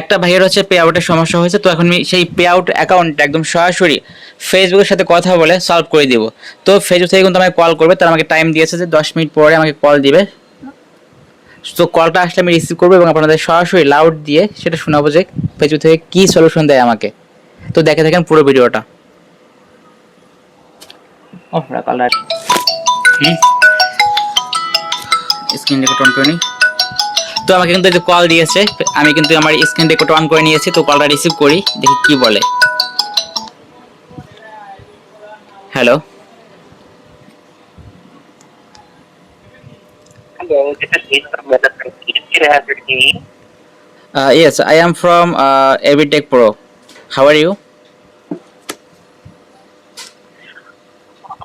একটা ভাইয়ের হচ্ছে পে আউটের সমস্যা হয়েছে, তো এখন আমি সেই পে আউট অ্যাকাউন্ট একদম সরাসরি ফেসবুকের সাথে কথা বলে সলভ করে দিব। তো ফেসবুক থেকে কিন্তু আমাকে কল করবে, তারা আমাকে টাইম দিয়েছে যে 10 মিনিট পরে আমাকে কল দিবে। তো কলটা আসলে আমি রিসিভ করবো এবং আপনাদের সরাসরি লাউড দিয়ে সেটা শোনাবো যে ফেসবুক থেকে কী সলিউশন দেয় আমাকে। তো দেখে থাকেন পুরো ভিডিওটা। স্ক্রিন রেকর্ড অন করে নিই। তো আমাকে কিন্তু যে কল দিয়েছে, আমি কিন্তু আমার স্ক্রিন রেকর্ড অন করে নিয়েছি। তো কলটা রিসিভ করি, দেখি কি বলে। Hello. Hello, this is Jason from Weather Services. Can I have your name? Yes, I am from Everytech Pro. How are you?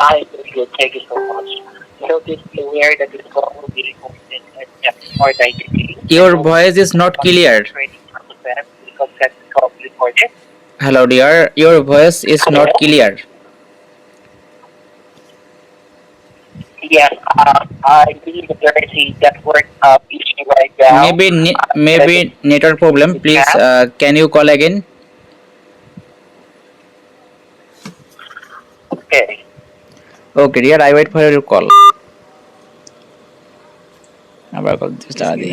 I'm very good. Thank you so much. So this is aware that this call will be recorded at for 90 days. Your voice is not clear. Training purposes, because that call will be recorded. Hello, dear. Your voice is not Hello? clear. Yes, I believe that there is a network issue right now. Maybe network problem. Please, can you call again? Okay. Okay, dear. I wait for your call. আবার call দিতে দিই।